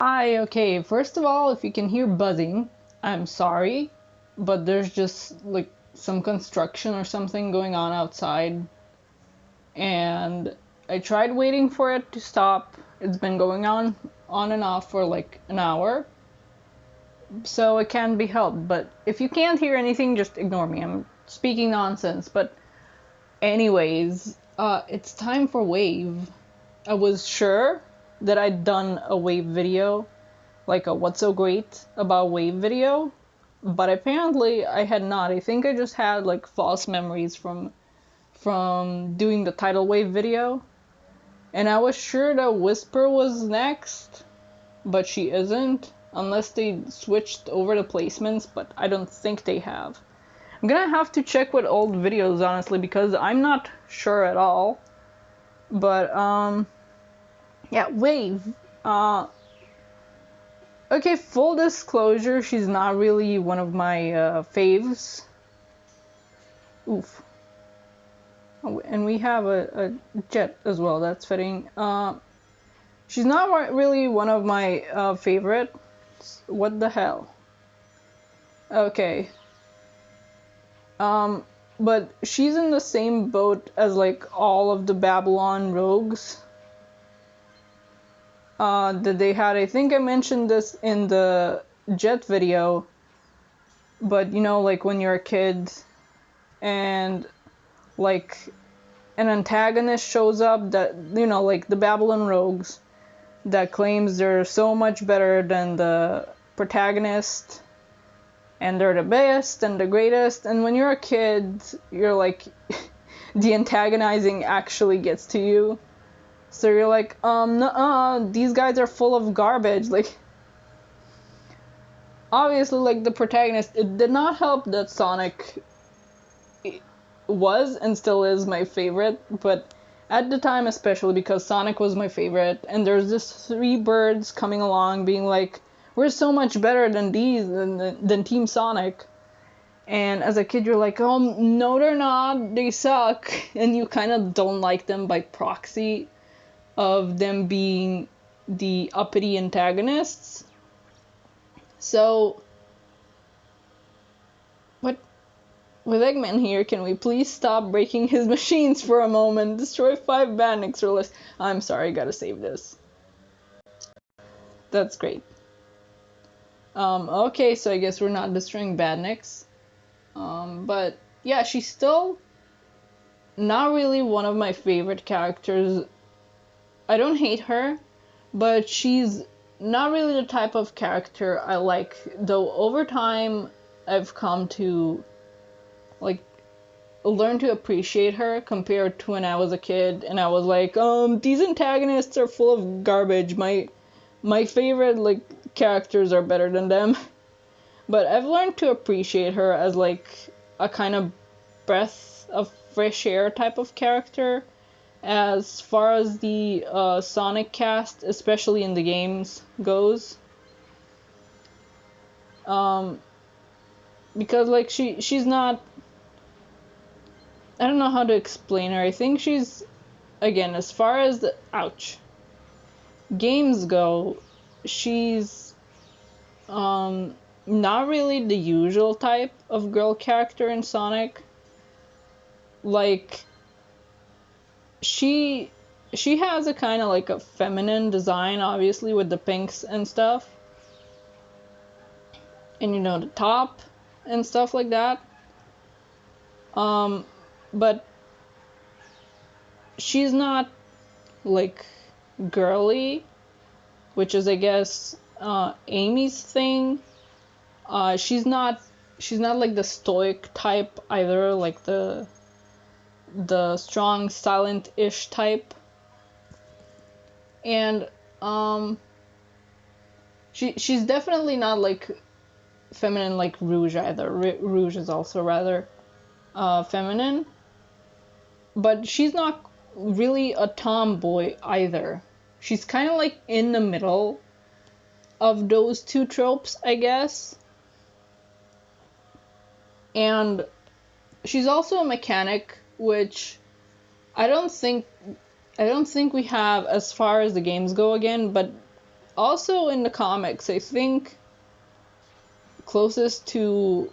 Hi, okay, first of all, if you can hear buzzing, I'm sorry, but there's just like some construction or something going on outside, and I tried waiting for it to stop. It's been going on and off for like an hour, so it can be helped. But if you can't hear anything, just ignore me. I'm speaking nonsense. But anyways, it's time for Wave. I was sure that I'd done a Wave video, like a what's so great about Wave video, but apparently I had not. I think I just had like false memories from doing the tidal wave video, and I was sure that Whisper was next, but she isn't unless they switched over the placements, but I don't think they have. I'm gonna have to check with old videos honestly because I'm not sure at all. But yeah, Wave. Okay, full disclosure, she's not really one of my faves. Oof. Oh, and we have a jet as well, that's fitting. She's not really one of my favorites. What the hell? Okay. But she's in the same boat as like all of the Babylon rogues that they had. I think I mentioned this in the jet video, but you know, like when you're a kid and like an antagonist shows up that, you know, like the Babylon rogues that claims they're so much better than the protagonist and they're the best and the greatest, and when you're a kid you're like the antagonizing actually gets to you, so you're like nuh-uh, these guys are full of garbage. Like obviously, like the protagonist, it did not help that Sonic was and still is my favorite, but at the time especially because Sonic was my favorite, and there's this three birds coming along being like, we're so much better than than Team Sonic. And as a kid you're like, oh no they're not, they suck, and you kind of don't like them by proxy of them being the uppity antagonists. So what, with Eggman here, can we please stop breaking his machines for a moment? Destroy 5 Badniks or less. I'm sorry, gotta save this. That's great. Okay, so I guess we're not destroying Badniks. But yeah, she's still not really one of my favorite characters. I don't hate her, but she's not really the type of character I like, though over time I've come to like learn to appreciate her compared to when I was a kid and I was like, these antagonists are full of garbage. My favorite like characters are better than them. But I've learned to appreciate her as like a kind of breath of fresh air type of character as far as the Sonic cast, especially in the games, goes. Um, because like she's not, I don't know how to explain her. I think she's, again, as far as the ouch games go, she's not really the usual type of girl character in Sonic. Like she she has a kind of like a feminine design, obviously with the pinks and stuff, and you know, the top and stuff like that. But she's not like girly, which is I guess Amy's thing. She's not she's not like the stoic type either, like the strong silent-ish type. And she's definitely not like feminine like Rouge either. Rouge is also rather feminine, but she's not really a tomboy either. She's kind of like in the middle of those two tropes, I guess. And she's also a mechanic, which I don't think I don't think we have as far as the games go again, but also in the comics, I think closest to,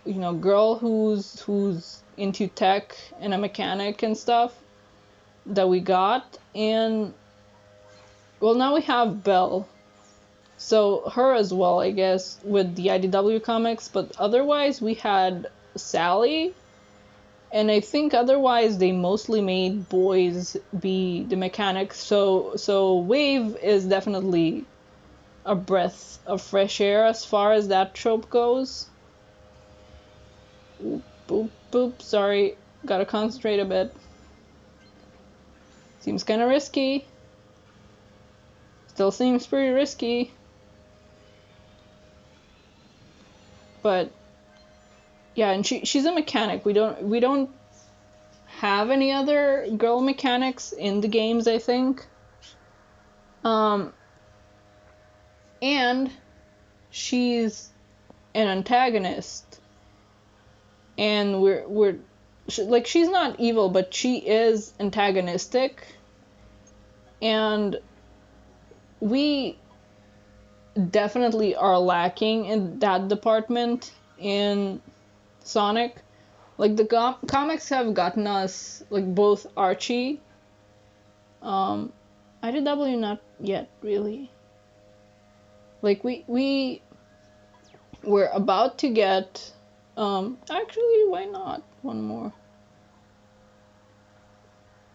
girl who's into tech and a mechanic and stuff that we got. And well, now we have Belle. So her as well, I guess, with the IDW comics, but otherwise we had Sally, and I think otherwise they mostly made boys be the mechanics. So Wave is definitely a breath of fresh air as far as that trope goes. Oop, boop, boop. Sorry, gotta concentrate a bit. Seems kind of risky. Still seems pretty risky. But yeah, and she's a mechanic. We don't have any other girl mechanics in the games, I think. And she's an antagonist, and like, she's not evil, but she is antagonistic, and we definitely are lacking in that department in Sonic. Like, the comics have gotten us, like, both Archie, IDW not yet really. Like, we were about to get, actually, why not one more?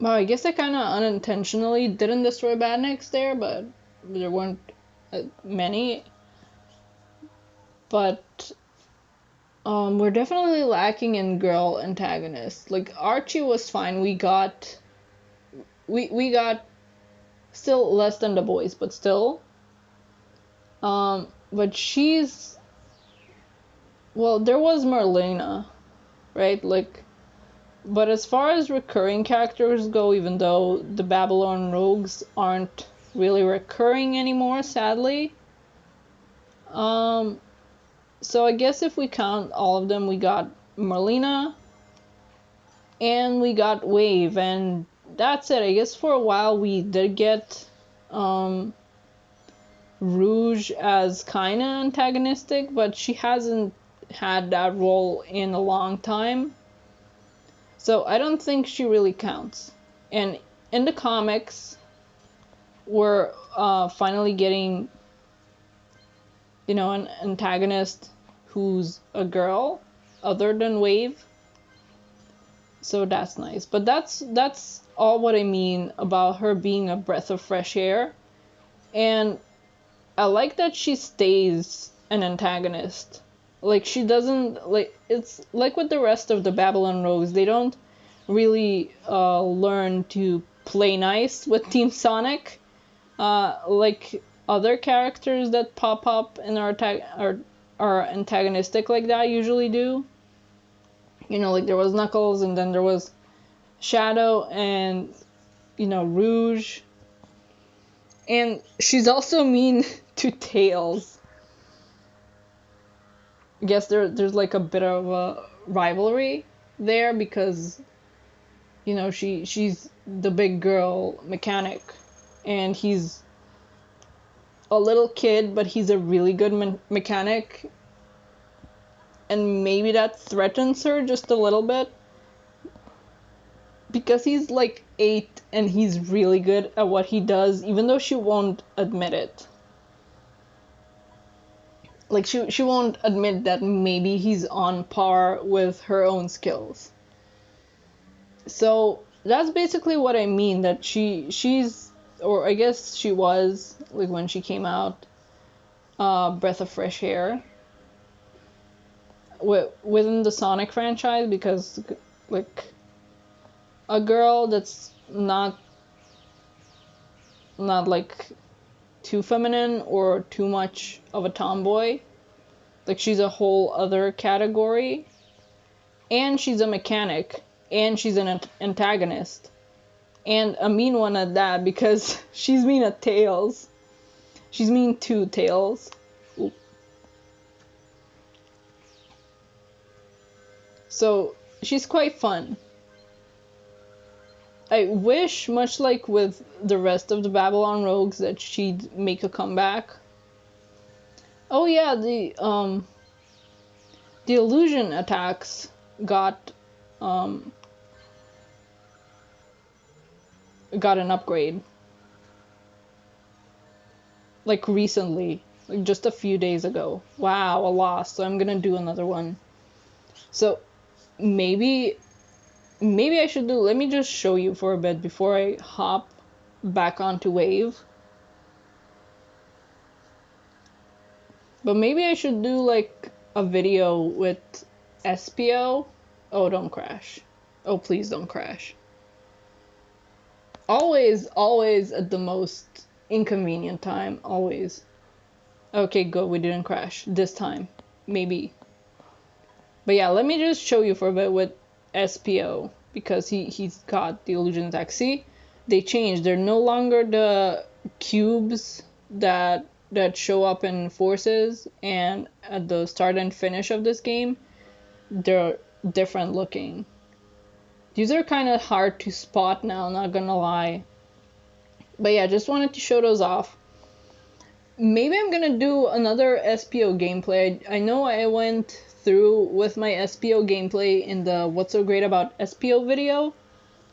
Well, I guess I kind of unintentionally didn't destroy Badniks there, but there weren't many. But we're definitely lacking in girl antagonists. Like, Archie was fine. We got still less than the boys, but still. But she's, well, there was Merlina, right? Like, but as far as recurring characters go, even though the Babylon Rogues aren't really recurring anymore, sadly. So I guess if we count all of them, we got Merlina, and we got Wave, and that's it. I guess for a while we did get Rouge as kinda antagonistic, but she hasn't had that role in a long time. So I don't think she really counts. And in the comics, we're finally getting, an antagonist who's a girl other than Wave. So that's nice. But that's all what I mean about her being a breath of fresh air. And I like that she stays an antagonist. Like, she doesn't, like, it's like with the rest of the Babylon Rogues, they don't really learn to play nice with Team Sonic, like other characters that pop up and are antagonistic like that usually do. Like, there was Knuckles, and then there was Shadow, and Rouge, and she's also mean to Tails. I guess there's like a bit of a rivalry there because she's the big girl mechanic, and he's a little kid, but he's a really good mechanic, and maybe that threatens her just a little bit because he's like 8 and he's really good at what he does, even though she won't admit it. Like, she won't admit that maybe he's on par with her own skills. So that's basically what I mean, that she's, or I guess she was, like, when she came out, breath of fresh air within the Sonic franchise, because, like, a girl that's not like too feminine or too much of a tomboy. Like, she's a whole other category. And she's a mechanic. And she's an antagonist. And a mean one at that, because she's mean at Tails. She's mean to Tails. Oop. So, she's quite fun. I wish, much like with the rest of the Babylon Rogues, that she'd make a comeback. Oh yeah, the illusion attacks got um got an upgrade. Like recently, like just a few days ago. Wow, a loss. So I'm gonna do another one. So maybe I should do, let me just show you for a bit before I hop back onto Wave. But maybe I should do like a video with SPO. Oh, don't crash. Oh, please don't crash. Always at the most inconvenient time, always. Okay, good, we didn't crash this time. Maybe. But yeah, let me just show you for a bit with SPO, because he's got the illusion attack. See, they changed. They're no longer the cubes that show up in Forces, and at the start and finish of this game, they're different looking. These are kind of hard to spot now, not gonna lie. But yeah, just wanted to show those off. Maybe I'm gonna do another SPO gameplay. I know I went through with my SPO gameplay in the What's So Great About SPO video,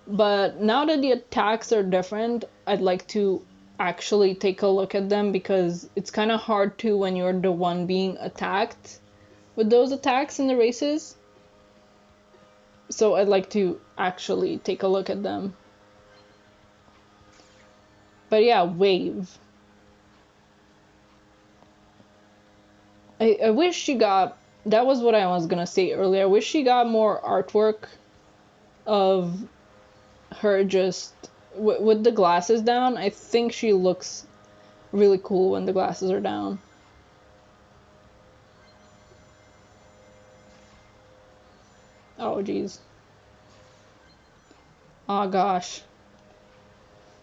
but now that the attacks are different, I'd like to actually take a look at them, because it's kind of hard to when you're the one being attacked with those attacks in the races. So I'd like to actually take a look at them. But yeah, Wave. I wish she got, that was what I was gonna say earlier, I wish she got more artwork of her just with the glasses down. I think she looks really cool when the glasses are down. Oh geez. Oh gosh.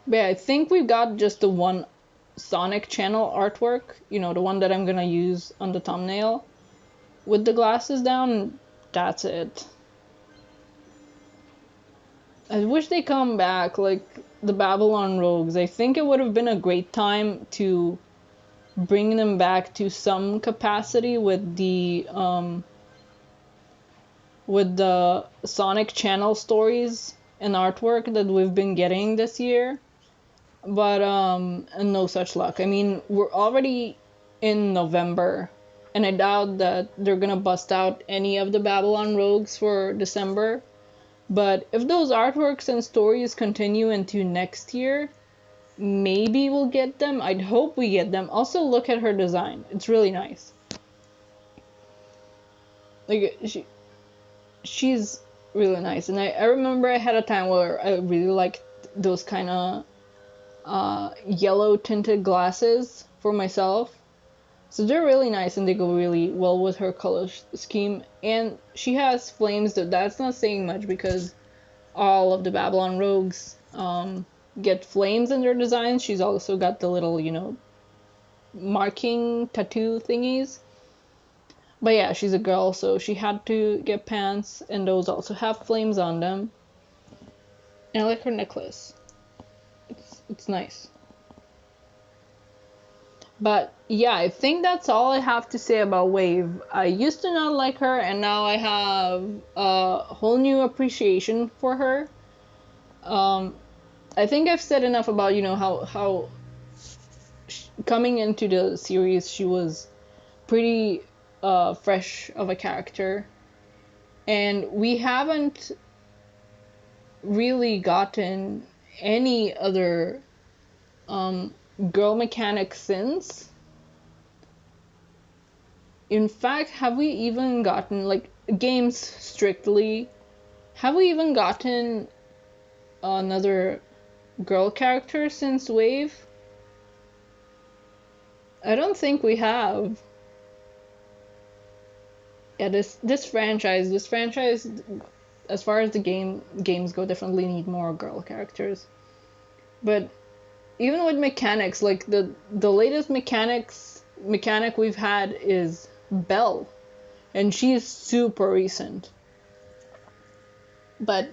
But yeah, I think we've got just the one Sonic channel artwork, you know, the one that I'm gonna use on the thumbnail with the glasses down. That's it. I wish they come back, like the Babylon Rogues. I think it would have been a great time to bring them back to some capacity with the Sonic channel stories and artwork that we've been getting this year. But no such luck. I mean, we're already in November, and I doubt that they're gonna bust out any of the Babylon Rogues for December. But if those artworks and stories continue into next year, maybe we'll get them. I'd hope we get them. Also, look at her design. It's really nice. Like, she's really nice. And I remember I had a time where I really liked those kind of yellow tinted glasses for myself. So they're really nice, and they go really well with her color scheme. And she has flames, that's not saying much, because all of the Babylon Rogues get flames in their designs. She's also got the little, you know, marking tattoo thingies. But yeah, she's a girl, so she had to get pants, and those also have flames on them. And I like her necklace. It's nice. But yeah, I think that's all I have to say about Wave. I used to not like her, and now I have a whole new appreciation for her. I think I've said enough about, you know, how coming into the series she was pretty fresh of a character, and we haven't really gotten any other girl mechanic since. In fact, have we even gotten, like, games strictly, have we even gotten another girl character since Wave? I don't think we have. Yeah, this franchise, as far as the games go, definitely need more girl characters. But even with mechanics, like the latest mechanic we've had is Belle, and she's super recent. But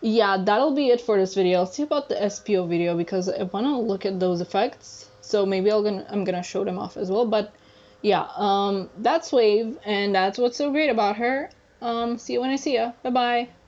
yeah, that'll be it for this video. I'll see about the SPO video because I want to look at those effects. So maybe I'm gonna show them off as well. But yeah, that's Wave, and that's what's so great about her. See you when I see ya. Bye bye.